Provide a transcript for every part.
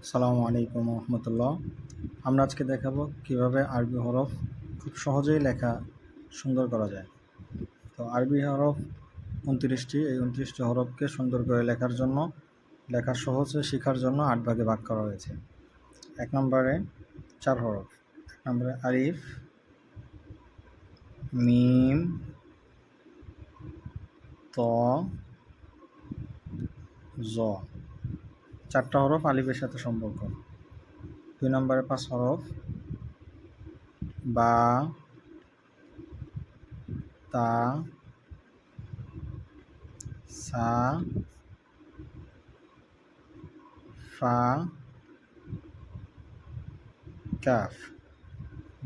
আসসালামু আলাইকুম রহমতুল্লাহ। আমরা আজকে দেখাবো কিভাবে আরবি হরফ খুব সহজেই লেখা সুন্দর করা যায়। তো আরবি হরফ 29টি, এই 29টি হরফকে সুন্দর করে লেখার জন্য, লেখা সহজে শেখার জন্য 8 ভাগে ভাগ করা হয়েছে। 1 নম্বরে 4 হরফ। 1 নম্বরে আলিফ, মিম, ত, জ। 4টা হরফ আলিফের সাথে সম্পর্ক। 2 নম্বরে 5 হরফ, বা, তা, সা, ফা, কাফ।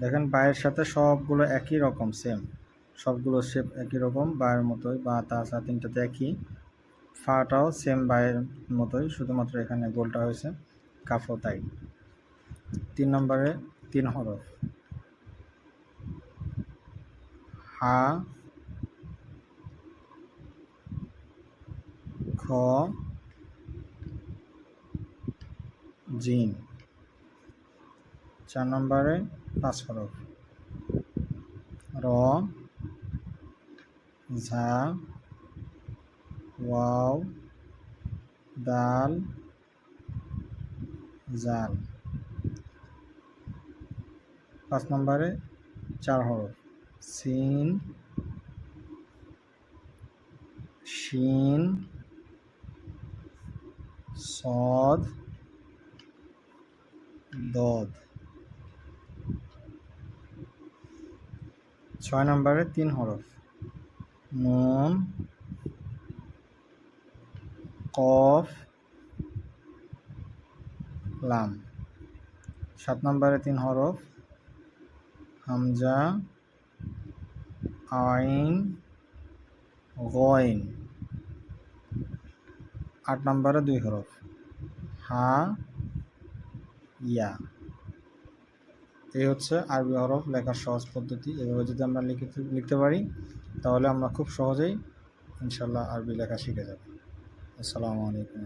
দেখেন বায়ের সাথে সবগুলো একই রকম, সেম, সবগুলো শেপ একই রকম, বায়ের মতোই, বা তা সা তিনটাতে একই। ফাটাও সেম বায়ের মতোই, শুধুমাত্র এখানে গোলটা হয়েছে, কাফও তাই। 3 নম্বরে 3 হরফ, হা, খ, জিম। 4 নম্বরে 5 হরফ, র, ঝা, ওয়াও, দাল, জাল। 5 নম্বরে 4 হরফ, সিন, শিন, সদ, দদ। 6 নম্বরে 3 হরফ, নুন, কফ, লাম। 7 নম্বরে 3 হরফ, হামজা, আইন, গইন। 8 নম্বরে 2 হরফ, হা, ইয়া। এই হচ্ছে আরবি হরফ লেখার সহজ পদ্ধতি। এভাবে যদি আমরা লিখতে পারি, তাহলে আমরা খুব সহজেই ইনশাল্লাহ আরবি লেখা শিখে যাব। আসসালামু আলাইকুম।